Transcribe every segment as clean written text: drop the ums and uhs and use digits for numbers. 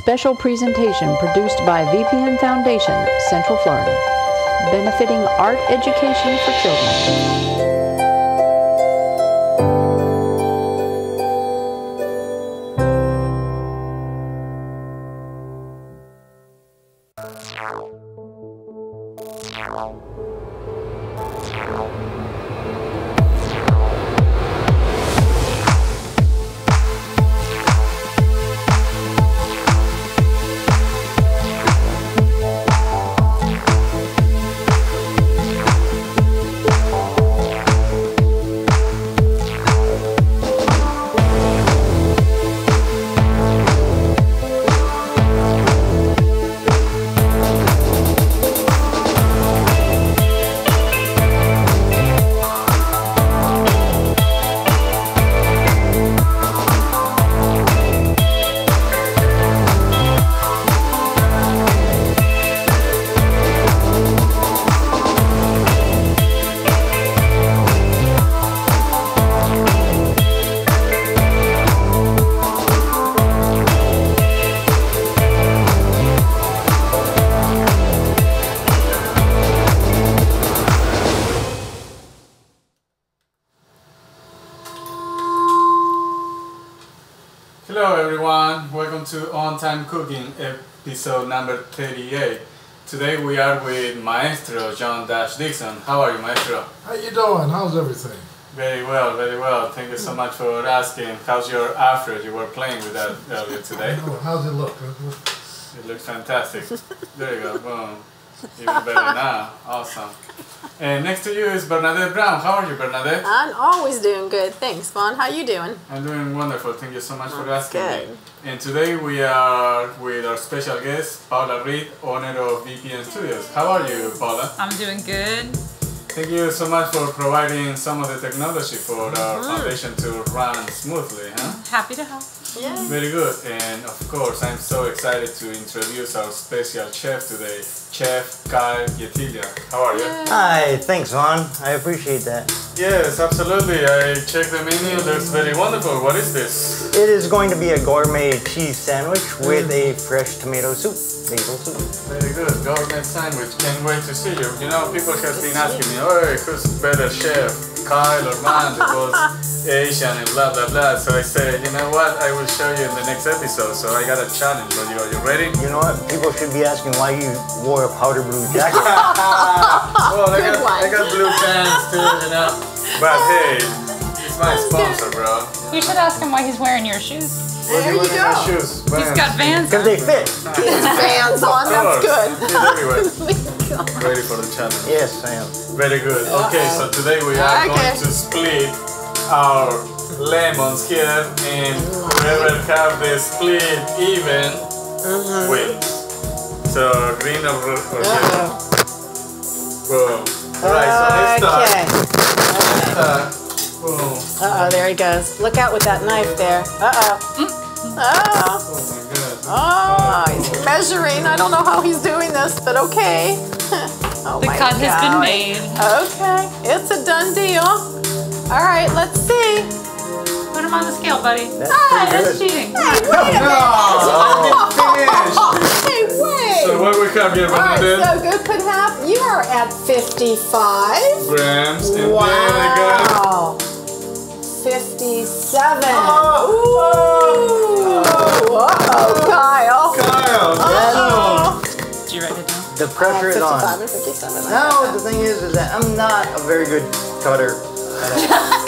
special presentation produced by VPN Foundation, Central Florida, benefiting art education for children. Hello everyone, welcome to On Time Cooking episode number 38. Today we are with Maestro John Dixon. How are you, Maestro? How you doing? How's everything? Very well, very well. Thank you so much for asking. How's your afro? You were playing with that earlier today. Oh, how's it look? It looks fantastic. There you go, boom. Even better now, awesome. And next to you is Bernadette Brown. How are you, Bernadette? I'm always doing good. Thanks, Vaughn. How you doing? I'm doing wonderful. Thank you so much for asking good. me. And today we are with our special guest, Paula Reed, owner of VPN Studios. How are you, Paula? I'm doing good. Thank you so much for providing some of the technology for our foundation to run smoothly, huh? Happy to help. Yeah. Very good. And of course, I'm so excited to introduce our special chef today, Chef Kyle Yetilla. How are you? Hi, thanks, Vaughn. I appreciate that. Yes, absolutely. I checked the menu. It looks very wonderful. What is this? It is going to be a gourmet cheese sandwich with a fresh tomato soup, basil soup. Very good. Gourmet sandwich. Can't wait to see you. You know, people have been asking me, oh, who's better chef, Kyle or man, because Asian and blah, blah, blah. So I said, you know what? I will show you in the next episode. So I got a challenge for you. Are you ready? You know what? People should be asking why you wore a powder blue jacket. Well, I got blue pants too, you know. But hey, it's my sponsor, bro. You should ask him why he's wearing your shoes. There you go. Shoes. He's got Vans Because on. they fit. Vans on. That's good. He's everywhere. Ready for the challenge? Yes, I am. Very good. Okay, so today we are going to split our lemons here, and whoever have the split even wins. So green or yellow. Boom. Alright, so let's start. Boom. Uh-oh, there he goes. Look out with that knife there. Uh-oh. Oh. Oh my god. Oh, he's measuring. I don't know how he's doing this, but okay. Oh The my cut has been God. made. Okay, it's a done deal. All right, let's see. Put him on the scale, buddy. That's That's pretty good. cheating. Hey, wait a No! minute. I didn't finish! Hey, wait. So what we have here, All right, Bernadette? so good put half. You are at 55. Grams, and there we go. Wow. 57. Ooh. Uh-oh, Kyle. Kyle, Uh-oh. Did you write it down? The pressure is 55 on. and 57. Now, the thing is that I'm not a very good cutter.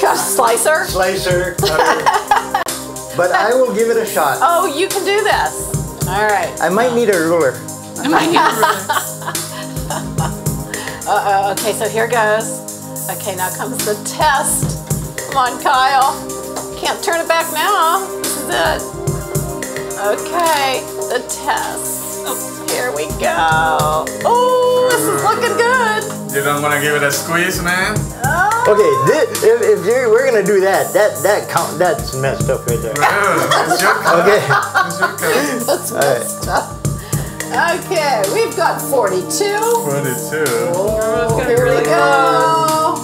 Got a slicer. Slicer, cutter. But I will give it a shot. Oh, you can do this. All right. I might need a ruler. I might need a ruler. Uh-oh, okay, so here goes. Okay, now comes the test. Come on, Kyle. Can't turn it back now. This is it. Okay, the test. Oh, here we go. Oh, this is looking good. You don't want to give it a squeeze, man? Oh. Okay, if we're gonna do that, that's messed up right there. It's your cut. Okay. It's your cut. That's messed up. Okay, we've got 42. 42. Oh, here we go.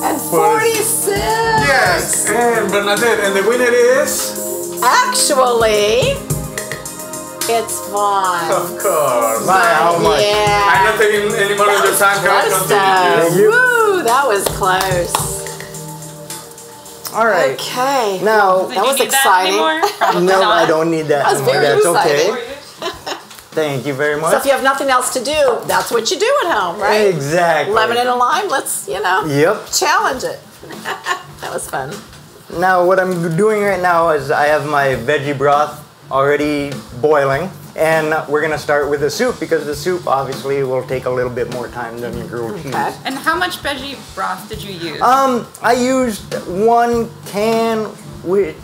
And 46. Yes, and Bernadette, and the winner is? Actually, It's fun. Of course. My, how much? Yeah. I'm not taking any more of your time. Guys, Close continue. Thank you. Woo, that was close. All right. Okay. Now, That was Do you need exciting. anymore? Probably no, not. I don't need that That was anymore. very That's exciting. okay. Thank you very much. So if you have nothing else to do, that's what you do at home, right? Exactly. Lemon and a lime, let's, Yep. challenge it. That was fun. Now, what I'm doing right now is I have my veggie broth already boiling, and we're gonna start with the soup because the soup obviously will take a little bit more time than the grilled cheese. Okay. And how much veggie broth did you use? I used 1 can, which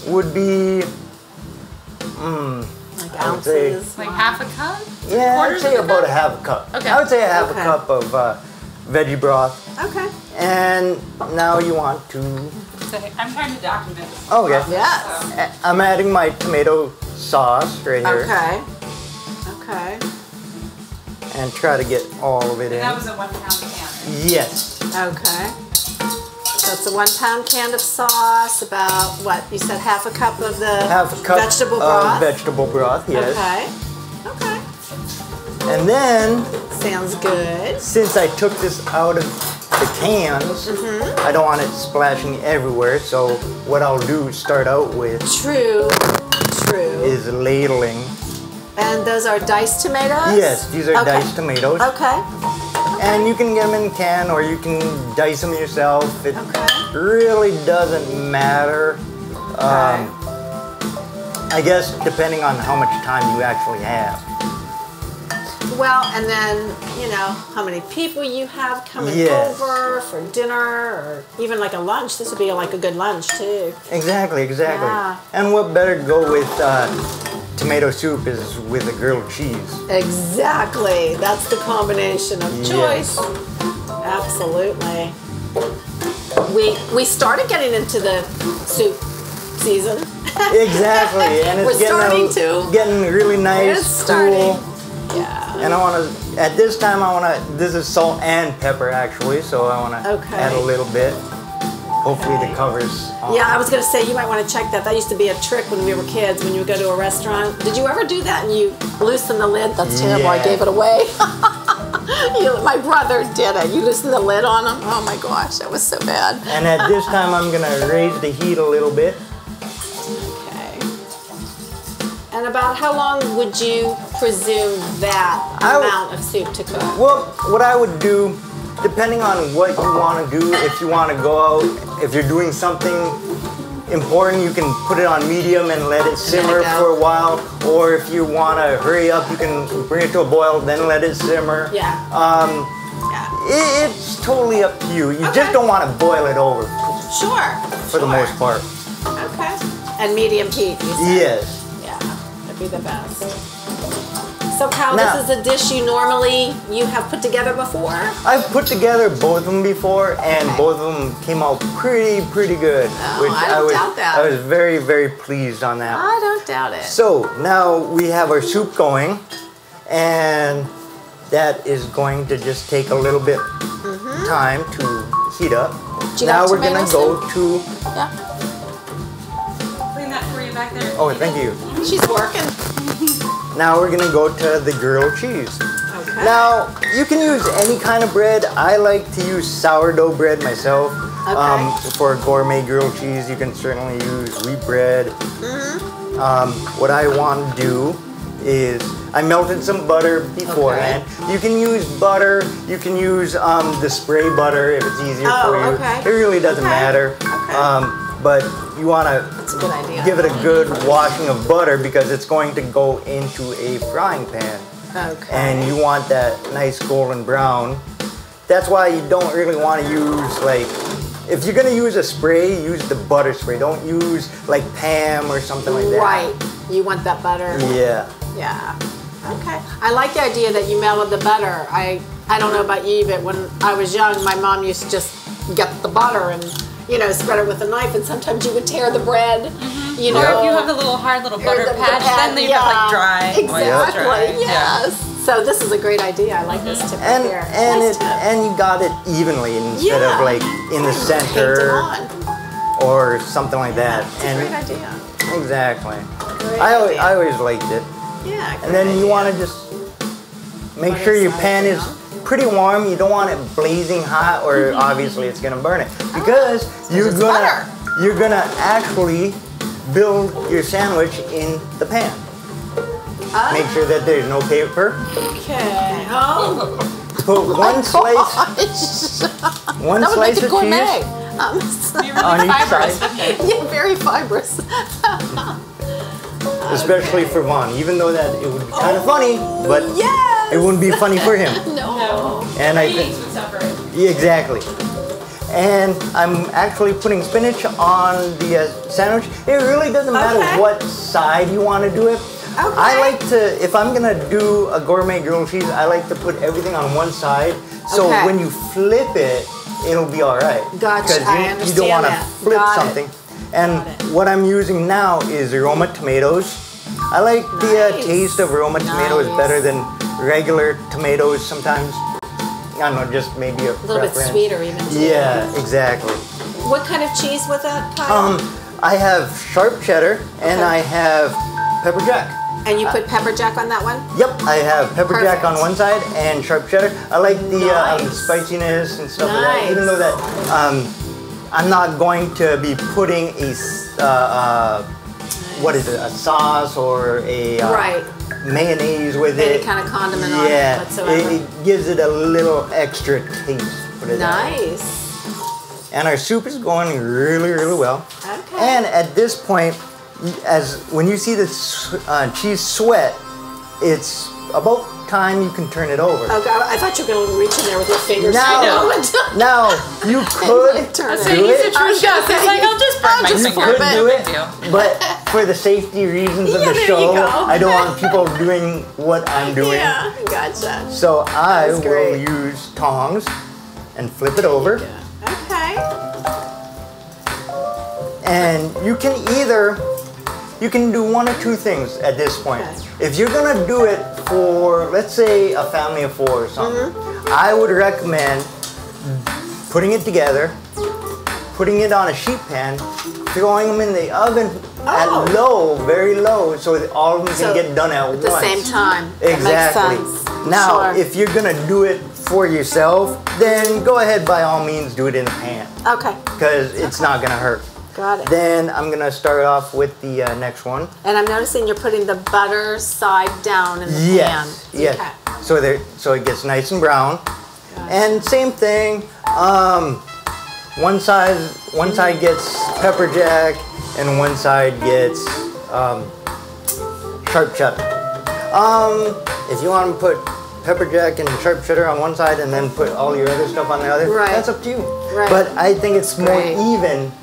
would be, Like I would say- ounces. Like half a cup? yeah, I'd Quarters say of a about cup? a half a cup. Okay. I would say a half Okay. a cup of veggie broth, Okay. and now you want to. So I'm trying to document this. Oh, okay. Yes. I'm adding my tomato sauce right here, Okay. Okay. and try to get all of it in. That was a 1 pound can. Yes. Okay. So it's a 1 pound can of sauce, about what? You said half a cup of the Half a cup vegetable of broth? vegetable broth, yes. Okay. Okay. And then, Sounds good. since I took this out of the cans, I don't want it splashing everywhere, so what I'll do start out with True. True. is ladling. And those are diced tomatoes? Yes, these are Okay. diced tomatoes. Okay. And you can get them in a can or you can dice them yourself. It Okay. really doesn't matter. Okay. I guess depending on how much time you actually have. Well, and then, how many people you have coming Yes. over for dinner or even like a lunch. This would be like a good lunch too. Exactly, exactly. Yeah. And what better to go with tomato soup is with a grilled cheese. Exactly. That's the combination of Yes. choice. Absolutely. We started getting into the soup season. Exactly, and it's We're starting to. getting really nice, It's starting. cool. Yeah. And I want to, at this time this is salt and pepper actually, so I want to Okay. add a little bit. Hopefully Okay. the covers. Yeah, I was gonna say you might want to check that. That used to be a trick when we were kids. When you would go to a restaurant, did you ever do that and you loosen the lid? That's terrible. I Yeah. gave it away. My brother did it. You loosen the lid on them. Oh my gosh, that was so bad. And at this time I'm gonna raise the heat a little bit. Okay. And about how long would you presume that I would- amount of soup to cook? Well, what I would do, depending on what you want to do, if you want to go out, if you're doing something important, you can put it on medium and let it simmer go. for a while. Or if you want to hurry up, you can bring it to a boil, then let it simmer. Yeah. Yeah. It's totally up to you. You Okay. just don't want to boil it over Sure. for the most part. Okay. And medium heat, you said? Yes. Yeah, that'd be the best. So Kyle, Now- this is a dish you have put together before? I've put together both of them before, and Okay. both of them came out pretty good. Oh, I don't doubt that. I was very, very pleased on that. I don't doubt it. So now we have our soup going, and that is going to just take a little bit time to heat up. Do you Now like we're gonna tomato go to. Yeah, Clean that for you back there. Oh, thank you. she's working. Now we're gonna go to the grilled cheese. Okay. Now you can use any kind of bread. I like to use sourdough bread myself. Okay. For gourmet grilled cheese, you can certainly use wheat bread. What I want to do is I melted some butter beforehand. You can use butter. You can use the spray butter if it's easier Oh, for you. okay. It really doesn't Okay. matter. Okay. But you want to That's a good idea. give it a good washing of butter because it's going to go into a frying pan. Okay. And you want that nice golden brown. That's why you don't really want to use if you're gonna use a spray, use the butter spray. Don't use like Pam or something like that. Right. You want that butter. Yeah. Yeah. Okay. I like the idea that you melted the butter. I don't know about you, but when I was young, my mom used to just get the butter and spread it with a knife, and sometimes you would tear the bread. You know. Or if you have the little hard little butter the patch, pad, then you have like dry. Exactly. moisturize. Yes. So this is a great idea. I like this tip right And here. and Nice it tip. and you got it evenly instead Yeah. of like in the Paint them center on. or something like that. It's a great idea. Exactly. Great I idea. always liked it. Yeah. And then you want to just make sure your pan is pretty warm. You don't want it blazing hot, or obviously it's gonna burn it, because you're gonna actually build your sandwich in the pan. Make sure that there's no paper. Okay. Oh. Put one slice of cheese on each side. Yeah, very fibrous. Especially for Vaughn, even though that it would be kind of funny, but it wouldn't be funny for him. No. And I think exactly. And I'm actually putting spinach on the sandwich. It really doesn't matter what side you want to do it. I like to, if I'm gonna do a gourmet grilled cheese, I like to put everything on one side. So when you flip it, it'll be all right. Gotcha. Because you don't want to flip something. And what I'm using now is aroma tomatoes. I like the taste of aroma tomatoes better than regular tomatoes sometimes. I don't know, just maybe a little bit sweeter even. Yeah, exactly. What kind of cheese with that, Kyle? I have sharp cheddar and I have pepper jack. And you put pepper jack on that one? Yep, I have pepper jack on one side and sharp cheddar. I like the spiciness and stuff like that, even though that I'm not going to be putting a what is it, a sauce or a mayonnaise with it. Any kind of condiment on it whatsoever. It gives it a little extra taste. Put it nice. And our soup is going really, really well. Okay. And at this point, when you see the cheese sweat, it's about time you can turn it over. Okay, I thought you were going to reach in there with your fingers. Now you could do it. He's a true chef. He's like, I'll just burn my finger. You could do it, but for the safety reasons of the show, I don't want people doing what I'm doing. Yeah, gotcha. So I will use tongs and flip it over. Okay. And you can do one or two things at this point. If you're gonna do it for, let's say, a family of 4 or something, I would recommend putting it together, putting it on a sheet pan, throwing them in the oven at low, very low, so that all of them can get done at once. At the same time. Exactly. That makes sense. Now, if you're gonna do it for yourself, then go ahead, by all means, do it in a pan. Okay. Because it's not gonna hurt. Got it. Then I'm gonna start off with the next one. And I'm noticing you're putting the butter side down in the pan. Yes. Okay. So it gets nice and brown. And same thing. One side gets pepper jack, and one side gets sharp cheddar. If you want to put pepper jack and sharp cheddar on one side, and then put all your other stuff on the other, that's up to you. Right. But I think it's more even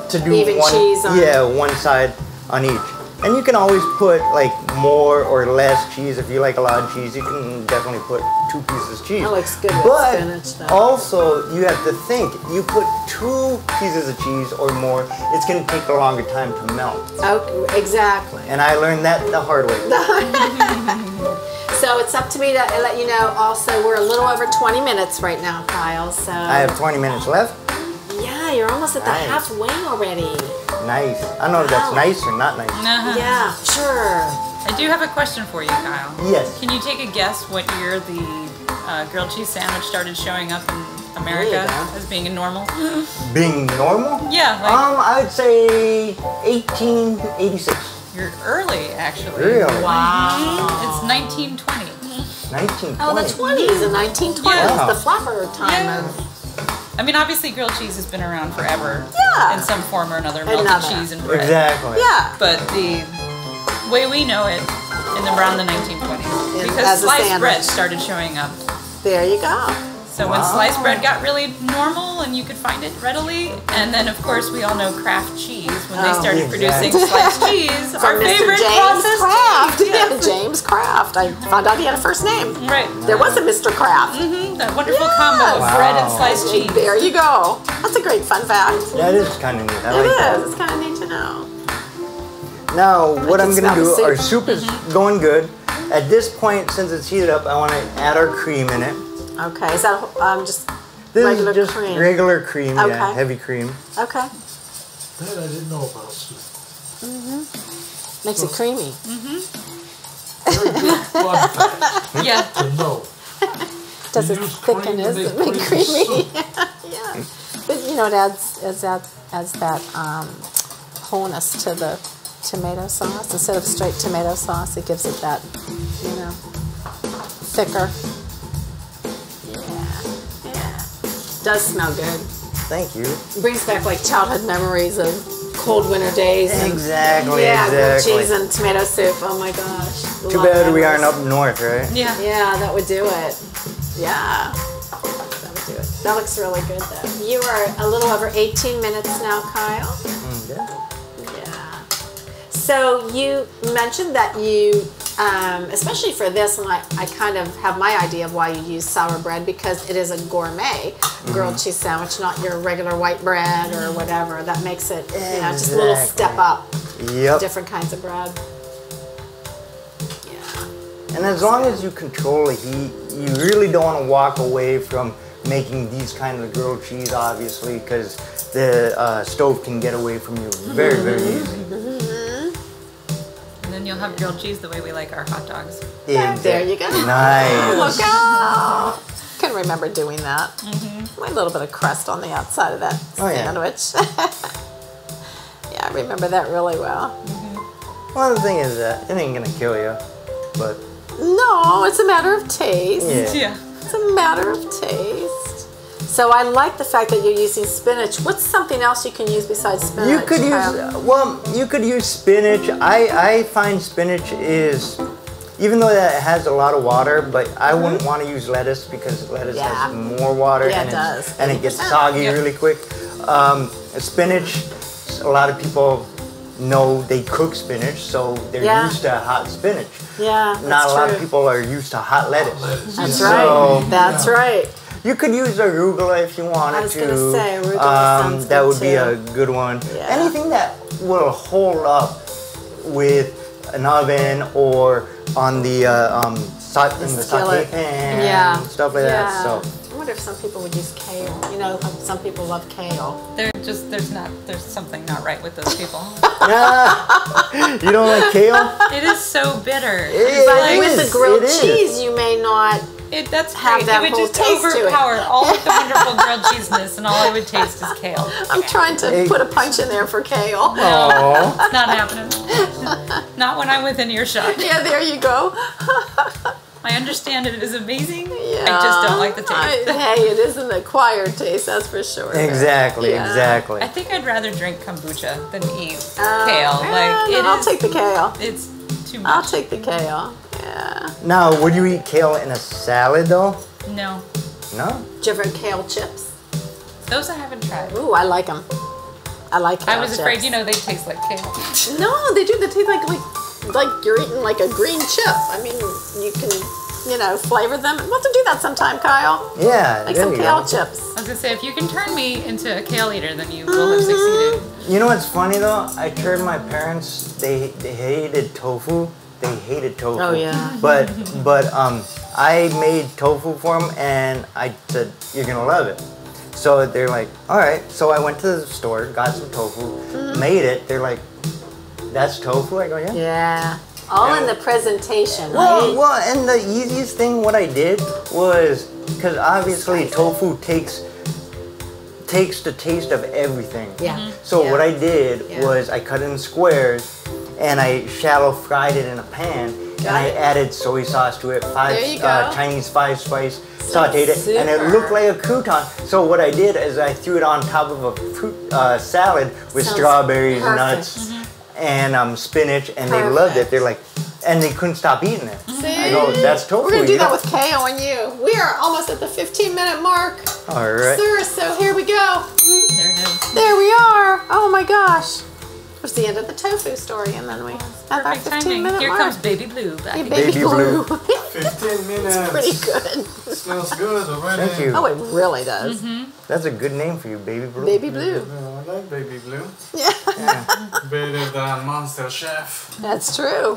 to do cheese on one side on each. And you can always put like more or less cheese. If you like a lot of cheese, you can definitely put 2 pieces of cheese. That looks good with spinach though. Also, you have to think, you put 2 pieces of cheese or more, it's going to take a longer time to melt. Oh, exactly. And I learned that the hard way. So it's up to me to let you know also we're a little over 20 minutes right now, Kyle. So I have 20 minutes left. Yeah, you're almost at the halfway already. Nice. I don't know if that's nice or not nice. Yeah, sure. I do have a question for you, Kyle. Yes. Can you take a guess what year the grilled cheese sandwich started showing up in America as being normal? Being normal? Yeah. Like, I would say 1886. You're early, actually. Really? Wow. It's 1920. 1920. Oh, the 20s, the 1920s, the flapper time of. I mean, obviously, grilled cheese has been around forever. Yeah. In some form or another, melted cheese and bread. Exactly. Yeah. But the way we know it, around the 1920s, because sliced bread started showing up. There you go. So when sliced bread got really normal and you could find it readily, and then of course we all know Kraft cheese when they started producing sliced cheese, our favorite processed Kraft. cheese. Yeah, James Kraft. I found out he had a first name. Right. There was a Mr. Kraft. That wonderful combo of bread and sliced cheese. There you go. That's a great fun fact. That is kind of neat. I It like that. is. It's kind of neat to know. Now, what I'm going to do, our soup. soup is going good. At this point, since it's heated up, I want to add our cream in it. Okay, is that just This regular is just cream? regular cream, yeah, Okay. heavy cream. Okay. That I didn't know about soup. Makes it creamy. Very good fun fact Yeah. to know. Does it use thicken cream to as it make make creamy creamy? soup. Yeah. But you know, it adds that wholeness to the tomato sauce. Instead of straight tomato sauce, it gives it that, you know, thicker. Yeah. Does smell good. Thank you. Brings back like childhood memories of cold winter days. And, Exactly, yeah, grilled exactly. cheese and tomato soup. Oh my gosh. Too Love bad we aren't memories. up north, right? Yeah. Yeah, that would do it. Yeah. That would do it. That looks really good though. You are a little over 18 minutes now, Kyle. Yeah. Yeah. So you mentioned that you, especially for this, and I kind of have my idea of why you use sour bread because it is a gourmet grilled cheese sandwich, not your regular white bread or whatever. That makes it, you know, just a little step up. Yep. Different kinds of bread. Yeah. And as long as you control the heat, you really don't want to walk away from making these kind of grilled cheese, obviously, because the stove can get away from you very, very easy. And then you'll have grilled cheese the way we like our hot dogs. There you go. Nice. Look out! Can remember doing that. A little bit of crust on the outside of that Oh, yeah. sandwich. Yeah, I remember that really well. Well, the thing is that it ain't gonna kill you, but No, it's a matter of taste. yeah. Yeah. It's a matter of taste. So I like the fact that you're using spinach. What's something else you can use besides spinach? You could use, you could use spinach. I find spinach is, even though that has a lot of water, but I wouldn't want to use lettuce because lettuce has more water Yeah, and, it does. and it gets soggy Yep. really quick. Spinach, a lot of people know they cook spinach, so they're used to hot spinach. Yeah, that's Not a lot true. of people are used to hot lettuce. That's So, right. That's right. You could use arugula if you wanted I was to. gonna say, arugula sounds that good would be too. a good one. Yeah. Anything that will hold up with an oven or on the in the saute skillet. pan, Yeah. and stuff like that. So I wonder if some people would use kale. You know, some people love kale. There's something not right with those people. you don't like kale? It is so bitter. It With is, the grilled it is. cheese, you may not. That's Have great. that It would whole just taste to it. overpower all of the wonderful grilled cheeseness, and all I would taste is kale. I'm trying to put a punch in there for kale. Oh, It's not happening. Not when I'm within earshot. Yeah, there you go. I understand it is amazing. Yeah. I just don't like the taste. Hey, it is an acquired taste, that's for sure. exactly, Yeah. exactly. I think I'd rather drink kombucha than eat Oh, kale. yeah, no, I'll take the kale. It's too I'll much. take the kale. Yeah. Now, would you eat kale in a salad though? No, No. Did you ever have kale chips? those I haven't tried. Ooh, I like them. I like kale I was afraid, chips. they taste like kale. No, they do. They taste like you're eating like a green chip. I mean, you can, flavor them. We'll have to do that sometime, Kyle. Yeah. Like there some you kale go. chips. I was gonna say, if you can turn me into a kale eater, then you will have succeeded. You know what's funny though? I turned my parents. They hated tofu. They hated tofu. Oh, yeah. But I made tofu for them, and I said you're gonna love it. So they're like, all right. So I went to the store, got some tofu, made it. They're like, that's tofu. I go, yeah. Yeah. All in the presentation, Well, right? well, and the easiest thing what I did was because obviously tofu takes the taste of everything. Yeah. So Yeah. what I did Yeah. was I cut it in squares and I shallow fried it in a pan and I it. added soy sauce to it, There you go. Chinese 5-spice, sauteed it, and it Super. looked like a crouton. So what I did is I threw it on top of a fruit salad with Sounds strawberries, perfect. nuts, and spinach, and they loved it. Perfect. They're like, and they couldn't stop eating it. See? I go, that's tofu. We're going to do you that know? with kale and you. We are almost at the 15-minute mark. All right. Sir, so here we go. There it is. There we are. Oh my gosh. It's the end of the tofu story, and then we have our Perfect 15-minute timing. Here mark. comes Baby Blue back Hey, again. baby, Baby blue. blue. 15 minutes. Pretty good. Smells good already. Thank you. Oh, it really does. That's a good name for you, Baby Blue. Baby blue. Yeah, I like baby blue. Yeah, Better than Monster Chef. that's true.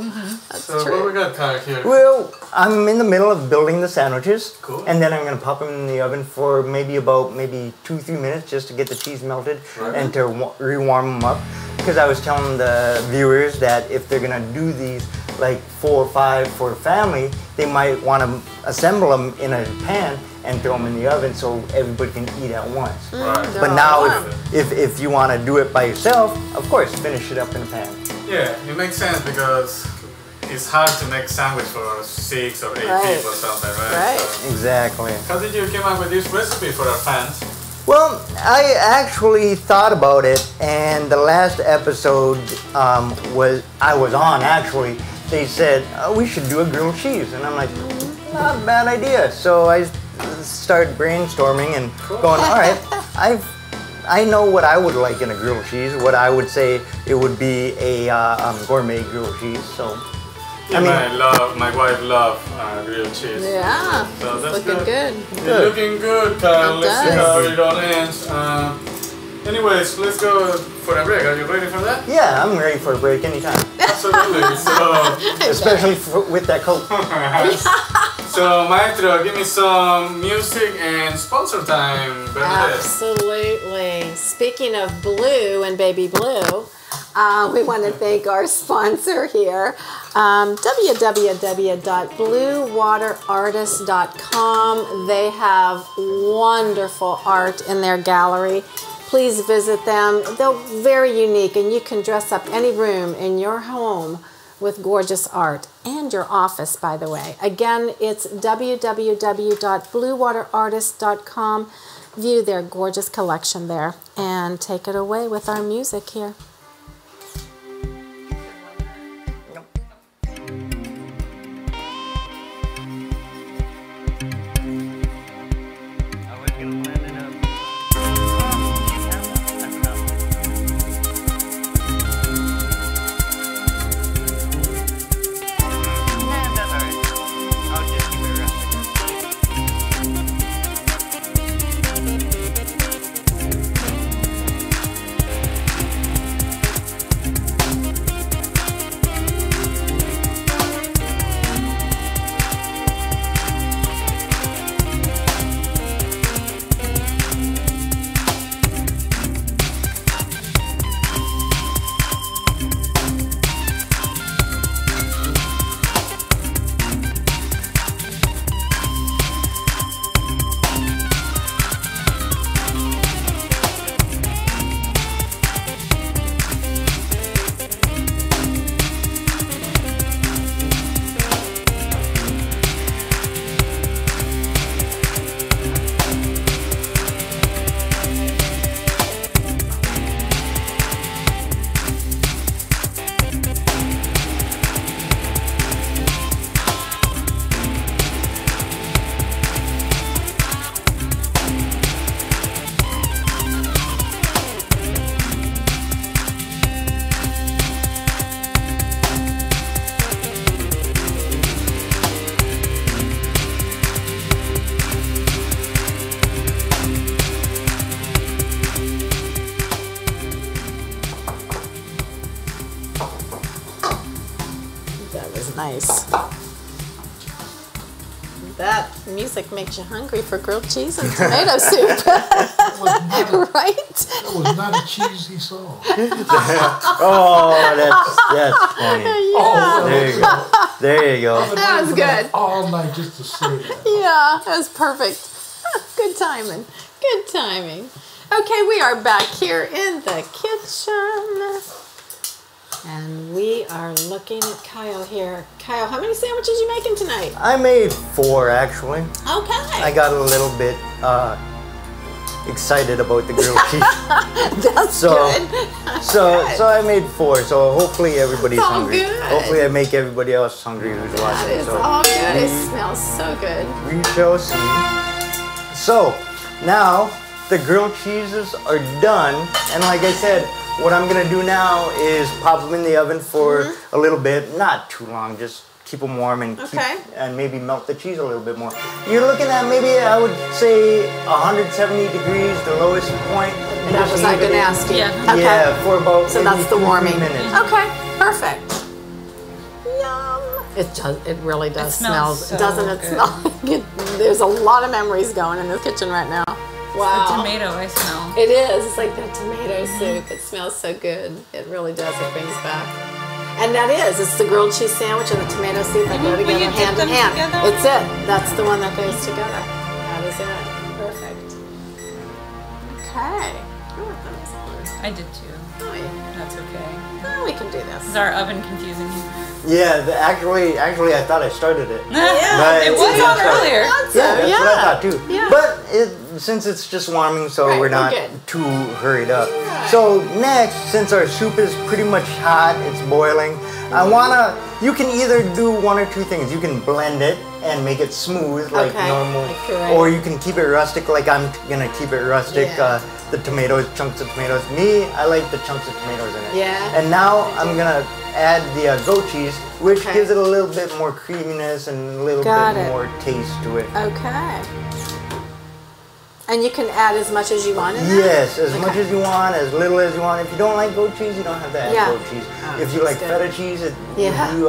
That's So what we true. got, Kyle, here? Well, I'm in the middle of building the sandwiches. Cool. And then I'm going to pop them in the oven for maybe 2-3 minutes just to get the cheese melted and to rewarm them up. Because I was telling the viewers that if they're going to do these like 4 or 5 for a family, they might want to assemble them in a pan and throw them in the oven so everybody can eat at once. Right. But now if you want to do it by yourself, of course, finish it up in a pan. Yeah, it makes sense because it's hard to make sandwich for 6 or 8 people or something, right? So, exactly. how did you come up with this recipe for our fans? Well, I actually thought about it, and the last episode I was on actually. They said we should do a grilled cheese, and I'm like, not a bad idea. So I started brainstorming and going, all right, I know what I would like in a grilled cheese. What I would say it would be a gourmet grilled cheese. So. Yeah, my wife loves grilled cheese. Yeah, so that's looking good. You're looking good, Kyle. Let's see how it all ends. Anyways, let's go for a break. Are you ready for that? Yeah, I'm ready for a break anytime. Absolutely. So, especially with that Coke. So, Maestro, give me some music and sponsor time, Bernadette. Absolutely. Speaking of blue and baby blue, we want to thank our sponsor here, www.bluewaterartist.com. They have wonderful art in their gallery. Please visit them. They're very unique, and you can dress up any room in your home with gorgeous art, and your office, by the way. Again, it's www.bluewaterartist.com. View their gorgeous collection there, and take it away with our music here. Nice. That music makes you hungry for grilled cheese and tomato soup. Right? That was not a cheesy song. Oh, that's funny. Yeah. There you go. That was good. All night just to say that. Yeah, that was perfect. Good timing. Good timing. Okay, we are back here in the kitchen. And we are looking at Kyle here. Kyle, how many sandwiches are you making tonight? I made 4 actually. Okay. I got a little bit excited about the grilled cheese. That's good. That's good. So I made 4. So hopefully everybody's hungry. Good. Hopefully I make everybody else hungry who's watching. It's all good. It smells so good. We shall see. So now the grilled cheeses are done, and like I said, what I'm gonna do now is pop them in the oven for a little bit, not too long, just keep them warm and and maybe melt the cheese a little bit more. You're looking at maybe, I would say 170 degrees, the lowest point. And that was I going to ask you. Yeah. Okay. Yeah, for about so that's the warming. 3 minutes. Okay, perfect. Yum. It really does smell. So doesn't it good. smell like it? There's a lot of memories going in the kitchen right now. Wow. The tomato I smell. It is. It's like that tomato soup. It smells so good. It really does. It brings back. And that is, it's the grilled cheese sandwich and the tomato soup that go together hand in hand. Together? It's it. That's the one that goes together. That is it. Perfect. Okay. Oh, that was hard. I did too. Oh, yeah. That's okay. Oh, we can do this. Is our oven confusing you? Yeah, actually, I thought I started it. Yeah, it was on earlier. Yeah, that's what I thought too. Yeah. But since it's just warming, so Right, we're not we're good. too hurried up. So next, since our soup is pretty much hot, it's boiling, you can either do one or two things. You can blend it and make it smooth like normal, like puree. or you can keep it rustic like I'm gonna keep it rustic. Yeah. The tomatoes, chunks of tomatoes. Me, I like the chunks of tomatoes in it. Yeah. And now I'm gonna add the goat cheese, which Okay. gives it a little bit more creaminess and a little Got bit it. more taste to it. Okay. And you can add as much as you want in there? Yes, as much as you want, as little as you want. If you don't like goat cheese, you don't have to add Yeah. goat cheese. Oh, If you like that's good. feta cheese, it Yeah. you do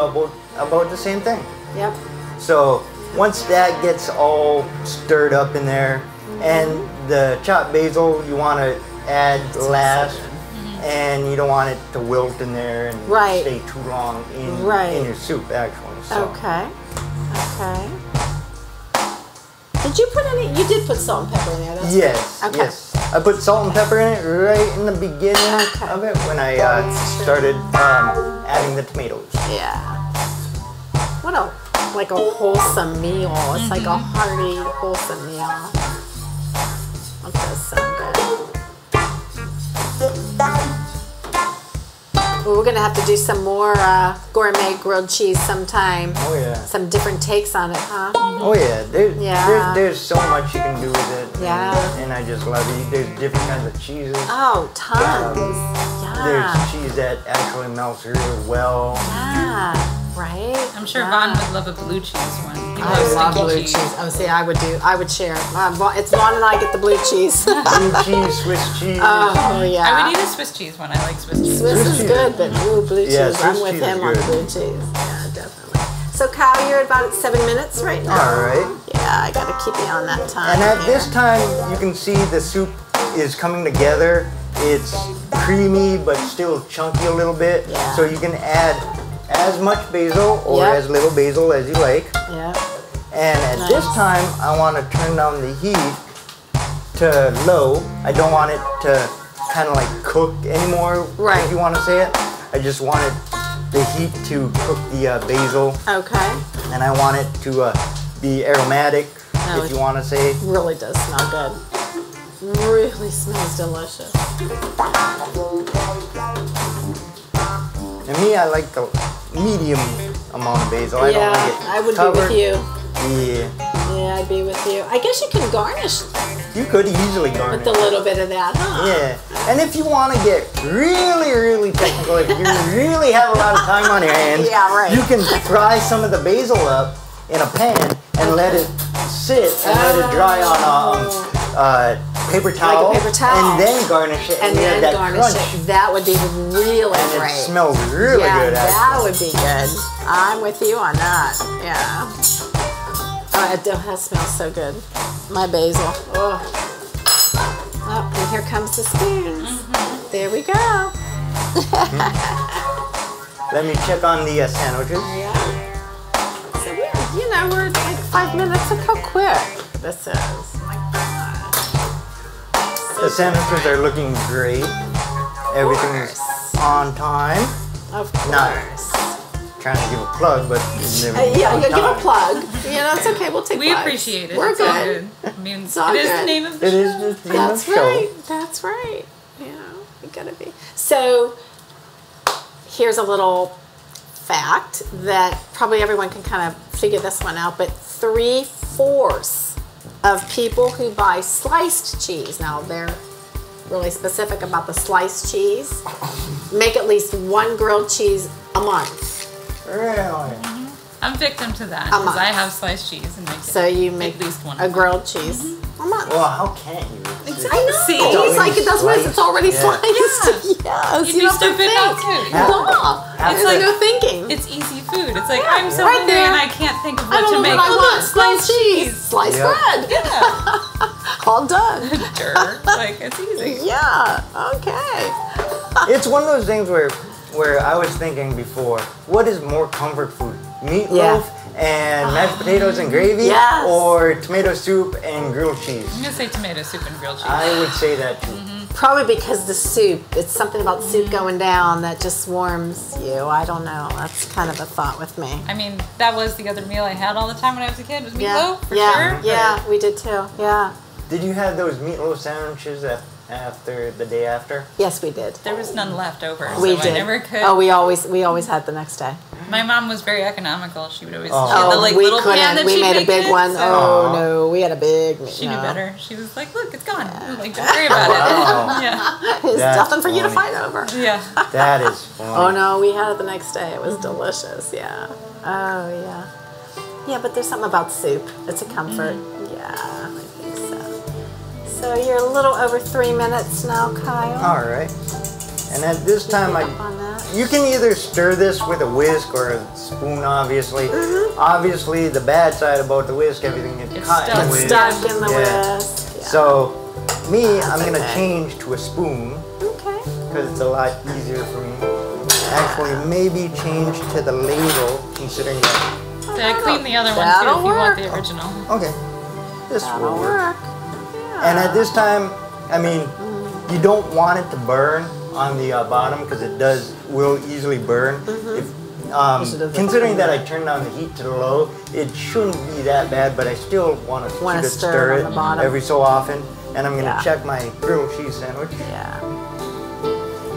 about the same thing. Yep. So once that gets all stirred up in there, and the chopped basil you want to add last, and you don't want it to wilt in there and Right. stay too long in your soup actually. So. Okay. Okay. Did you put any? You did put salt and pepper in there. That's Yes, Okay. yes. I put salt and pepper in it right in the beginning Okay. of it when I That's true. started adding the tomatoes. Yeah. What a wholesome meal. It's like a hearty, wholesome meal. That does sound good. Well, we're gonna have to do some more gourmet grilled cheese sometime. Oh yeah. Some different takes on it, huh? Oh yeah. Yeah. There's so much you can do with it. Yeah. And I just love it. There's different kinds of cheeses. Oh, tons. There's Yeah. cheese that actually melts really well. Yeah. Right? I'm sure Yeah. Vaughn would love a blue cheese one. He I loves love stinky blue cheese. Oh, see, I would share. It's Vaughn and I get the blue cheese. Blue cheese, Swiss cheese. Oh, yeah. I would eat a Swiss cheese one. I like Swiss cheese. Swiss is cheese. good, but ooh, blue cheese. Yeah, I'm Swiss with cheese him is on good. blue cheese. Yeah, definitely. So, Kyle, you're about at 7 minutes right now. All right. Yeah, I got to keep you on that time. And at here. this time, you can see the soup is coming together. It's creamy, but still chunky a little bit. Yeah. So you can add as much basil or Yep. as little basil as you like. Yeah. And at this Nice. time, I want to turn down the heat to low. I don't want it to kind of like cook anymore, Right. if you want to say it. I just wanted the heat to cook the basil, Okay. and I want it to be aromatic, Oh, if you want to say. Really does smell good. Really smells delicious. And me, I like the medium amount of basil. I don't like it I would covered. be with you. Yeah, Yeah, I'd be with you. I guess you can garnish you could easily garnish. with a little bit of that, huh? Yeah, and if you want to get really, really technical, if you really have a lot of time on your hands, Yeah, right. you can fry some of the basil up in a pan and let it sit and let it dry on a paper towel, paper towel. and then garnish it And you then have that garnish crunch. it. That would be really And great. it smells really yeah, good. that Actually. would be good. I'm with you on that. Yeah. Oh, that smells so good. My basil. Oh. Oh, and here comes the spoons. There we go. Let me check on the sandwiches. Yeah. So we're like 5 minutes. Look how quick this is. My gosh. The sandwiches are looking great. Everything's on time. Of course. Not trying to give a plug, but Yeah, give a plug. It's okay. We'll take We plugs. appreciate it. We're It's all good. I mean, It's all it is good. the name of the It show. is just the end of That's the show. right. That's right. You gotta be. So here's a little fact that probably everyone can kind of figure this one out, but 3/4 of people who buy sliced cheese, now they're really specific about the sliced cheese, make at least one grilled cheese a month. Really? I'm victim to that A because month. I have sliced cheese and make So you make at least one. a grilled cheese a month. Well, how can't you? I know. See? It's like that's what it is. It's already Yeah. sliced. Yes. You'd you be don't have to stupid not think. to. Yeah. It's like no thinking. It's easy food. It's like I'm so Right hungry there. and I can't think of I what don't to know make. what I Oh, want. look, Sliced cheese. Sliced Yeah. bread. Yeah. All done. Sure. Like it's easy. Yeah. Okay. It's one of those things where where I was thinking before, what is more comfort food? Meatloaf and mashed potatoes and gravy? Yes. Or tomato soup and grilled cheese? I'm gonna say tomato soup and grilled cheese. I would say that too. Probably because the soup. It's something about soup going down that just warms you. I don't know. That's kind of a thought with me. I mean, that was the other meal I had all the time when I was a kid, was Yeah. meatloaf, for yeah. sure. Yeah, we did too. Yeah. Did you have those meatloaf sandwiches after the day after? Yes, we did. There was none left over, so We I did. never could. Oh, we always had the next day. My mom was very economical. She would always she Oh. had the like we little pan couldn't. that We she'd made a make big it, one. so Oh no, we had a big. she knew no. better. She was like, "Look, it's gone. Like, don't worry about it." Yeah, There's That's nothing for you to funny. fight over. yeah. That is funny. Oh no, we had it the next day. It was delicious. Yeah. Oh yeah. Yeah, but there's something about soup. It's a comfort. Yeah, I think so. So you're a little over 3 minutes now, Kyle. All right. And at this time, Up on that. you can either stir this with a whisk or a spoon, obviously. Obviously, the bad side about the whisk, everything gets It's caught in the stuck. whisk. Stuck in the Yeah. whisk. Yeah. So, me, I'm going to okay. change to a spoon Okay. because it's a lot easier for me. Actually, maybe change to the ladle, considering that. So I cleaned the other one too That'll if you want work. the original. Okay, this That'll will work. work. And at this time, I mean, you don't want it to burn on the bottom because it will easily burn. If, Yes, it does. considering that I turned down the heat to the low, it shouldn't be that bad, but I still want to Wanna keep it stir it stir on it the bottom. every so often. And I'm going to Yeah. check my grilled cheese sandwich. Yeah.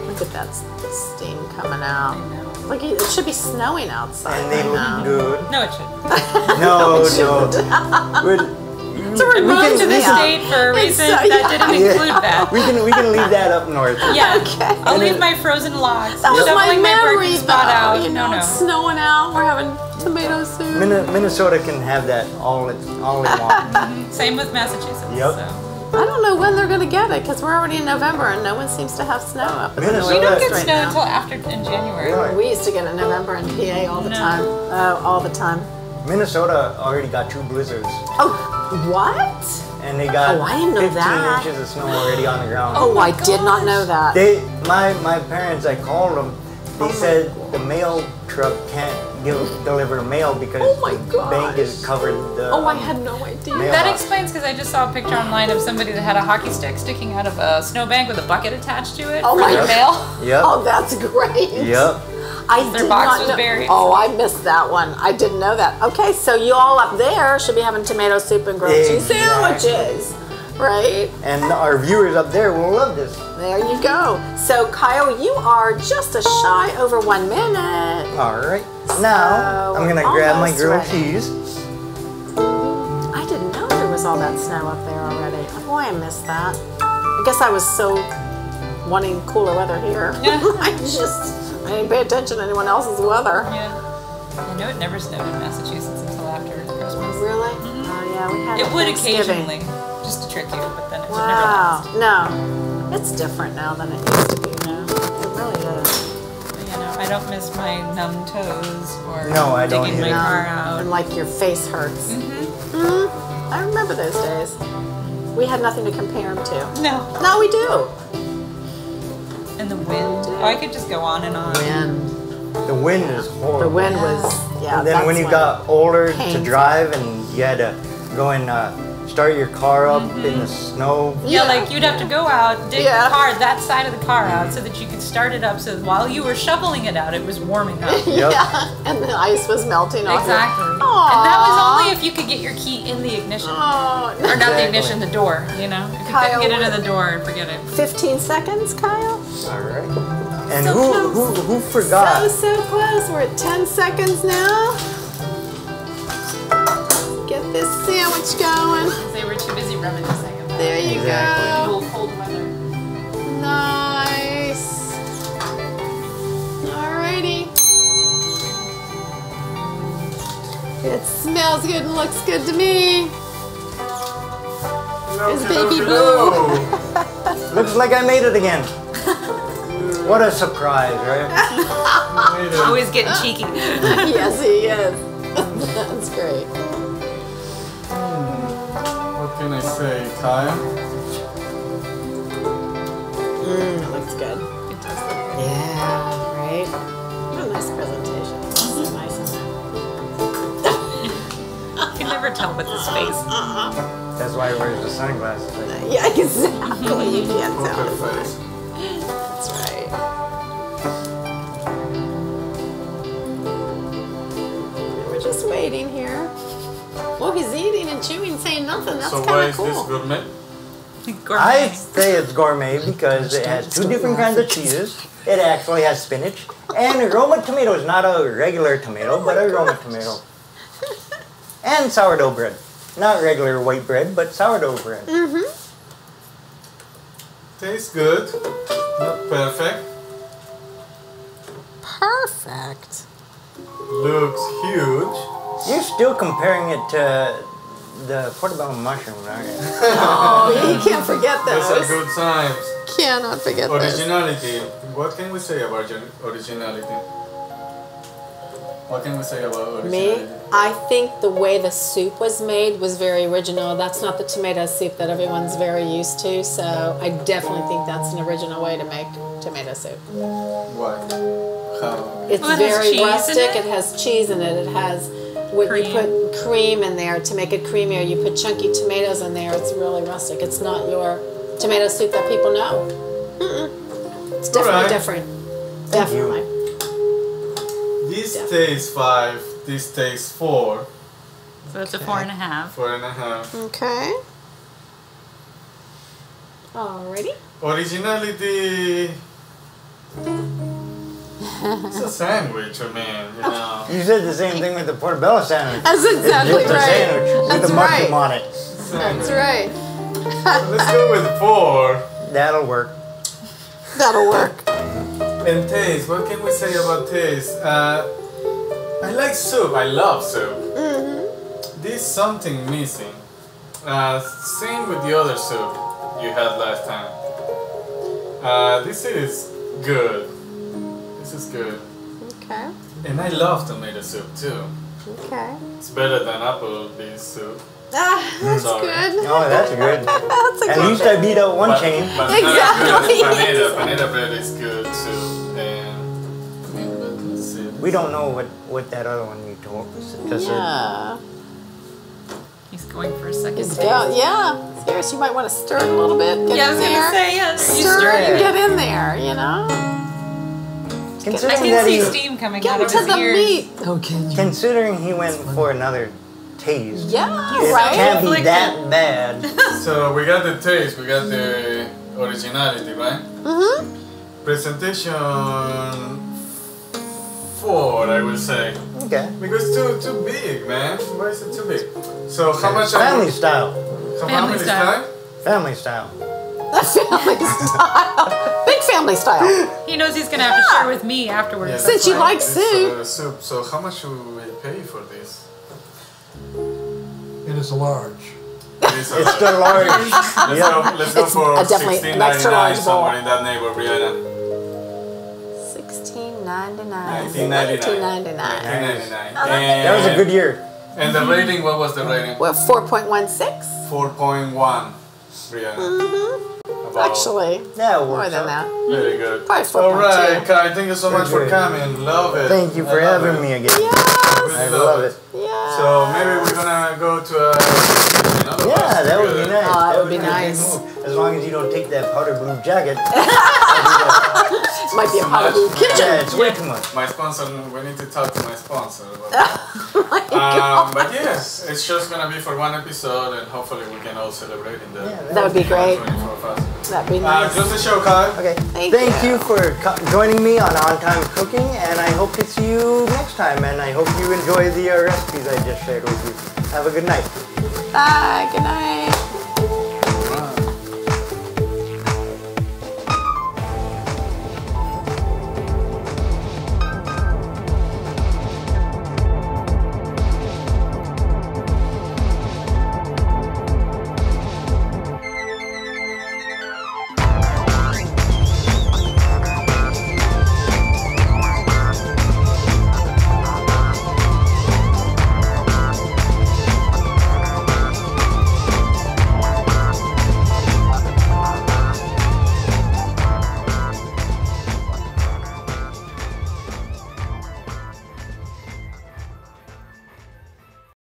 Look at that steam coming out. I know. Look, it should be snowing outside. And they right now. look good. No, it shouldn't. No. It's a I moved reminder to this me. state for a It's reason so- that didn't Yeah. include that. We can leave that up north. Yeah, Okay. I'll leave my frozen logs. That was my shoveling memory, parking though. spot out. You know, no, it's snowing out. We're having tomato soup. Minnesota can have that all they want. Same with Massachusetts. Yep. So. I don't know when they're going to get it because we're already in November and no one seems to have snow up in the Minnesota- We don't Northwest get right snow now. until after in January. Really? We used to get it in November in PA all the No. time. Oh, all the time. Minnesota already got 2 blizzards. Oh, what? And they got Oh, I didn't know 15 that. inches of snow already on the ground. Oh, I did not know that. My parents, I called them. They said the mail truck can't deliver mail because Oh my the bank is gosh. covered. The, Oh, I had no idea. mail That box. explains because I just saw a picture online of somebody that had a hockey stick sticking out of a snowbank with a bucket attached to it Oh for my their God. mail. Yep. Oh, that's great. Yep. I Their did box not was know. buried. Oh, I missed that one. I didn't know that. Okay, so you all up there should be having tomato soup and grilled cheese Exactly. sandwiches, right? And our viewers up there will love this. There you go. So Kyle, you are just a shy over 1 minute. All right. Now So, I'm gonna grab my almost grilled ready. cheese. I didn't know there was all that snow up there already. Boy, I missed that. I guess I was so wanting cooler weather here. Yeah. I didn't pay attention to anyone else's weather. Yeah. I know it never snowed in Massachusetts until after Christmas. Really? Oh yeah, we had It would Thanksgiving. occasionally, just to trick you, but then it would never Wow. last. No. It's different now than it used to be. It really is. But, you know, I don't miss my numb toes or No, I don't digging my either. car out. And like your face hurts. I remember those days. We had nothing to compare them to. No. Now we do. And the wind. Oh, I could just go on and on. Wind. The wind is horrible. The wind was, yeah. And then when that's you got older to painful. drive and you had to go and start your car up in the snow. Yeah, Yeah. like you'd have to go out, dig Yeah. the car, that side of the car out, so that you could start it up. So that while you were shoveling it out, it was warming up. Yep. Yeah, and the ice was melting off. Exactly. Aw. And that was only if you could get your key in the ignition. Oh, Or not the Exactly. ignition, the door, you know? If you Kyle, couldn't get it in what- the door, forget it. 15 seconds, Kyle? All right. And So who forgot? So close. We're at 10 seconds now. Get this sandwich going. They were too busy reminiscing about There you Exactly. go. cool, cold weather. Nice. Alrighty. It smells good and looks good to me. It's baby blue. Looks like I made it again. What a surprise, right? Always getting cheeky. Yes, he is. That's great. What can I say? Time? It looks good. It does look Yeah, right? never tell with his face. That's why he wears the sunglasses. Yeah, exactly. You can't tell. Poker face. That's right. We're just waiting here. Well, he's eating and chewing, saying nothing. That's So why kind of is this cool. gourmet? Gourmet. I say it's gourmet because it has two different kinds of cheeses. It actually has spinach and Roma tomato is not a regular tomato, but a Roma tomato. And sourdough bread. Not regular white bread, but sourdough bread. Tastes good. Not perfect. Perfect. Looks huge. You're still comparing it to the portobello mushroom, aren't you? Oh, you can't forget Those are those. good times. Cannot forget those. Originality. What can we say about originality? What can we say about originality? Me, I think the way the soup was made was very original. That's not the tomato soup that everyone's very used to, so I definitely think that's an original way to make tomato soup. Why? How? It's Well, it has very cheese in rustic. it? It has cheese in it. It has what you Cream. put cream in there to make it creamier. You put chunky tomatoes in there. It's really rustic. It's not your tomato soup that people know. It's definitely Alright. different. Definitely. This tastes 5. This tastes 4. So it's a 4.5. 4.5. Okay. Alrighty. Originality. It's a sandwich, I mean, you know. You said the same thing with the portobello sandwich. That's exactly Just a right. sandwich with That's the mushroom right. on it. That's right. So let's go with 4. That'll work. That'll work. And taste, what can we say about taste? I like soup, I love soup. There's something missing. Same with the other soup you had last time. This is good. This is good. Okay. And I love tomato soup too. Okay. It's better than Applebee's soup. Ah, that's Sorry. good. Oh, that's good. That's a At good least I beat out one chain. But Exactly. not as good as panetta. Panetta bread is good too. And let's see. We don't know what that other one you told us. Just said. Yeah. He's going for a second It's taste. good. Yeah. Seriously, you might want to stir it a little bit. Get Yeah, I in was there. gonna say, yeah. You Stir stir it and it. get in there, you know? I Considering can that see he, steam coming Get out of into his the ears. meat. Okay. considering he went for another taste, Yeah, it right? can't be Conflicted. that bad. So we got the taste, we got the originality, right? Presentation 4, I will say. Okay. Because too big, man. Why is it too big? So how much? Family style. How Family many style. time? Family style. Family style. Big family style. He knows he's gonna have to share with me afterwards. Yeah, Since that's you fine. like It's, soup. soup. So how much should we pay for this? It is a large. It's It's the large. Let's go It's for definitely an extra $16.99 large bowl. somewhere in that neighborhood, Brianna. $16.99. $19.99. $19.99. And That was a good year. And the rating, what was the rating? Well, 4.16? 4.1, Brianna. About- Actually, That more works than out. that. Very good. Probably 4.2. Alright, Kai, thank you so much for Very good. coming. Love it. Thank you for I love having it. me again. Yes. Really I love it. Yeah. So maybe we're gonna go to a another Yeah, place that would be together. nice. Oh, that would be a good nice. move. As long as you don't take that powder blue jacket. Might be a pot of blue kitchen. Yeah, it's way too much. My sponsor, we need to talk to my sponsor about Oh my God. But yes, it's just gonna be for one episode, and hopefully we can all celebrate in the That would be great. 24 of us. That'd be nice. Close the show, Kai. Okay. Thank you for joining me on On Time Cooking, and I hope to see you next time. And I hope you enjoy the recipes I just shared with you. Have a good night. Bye. Good night.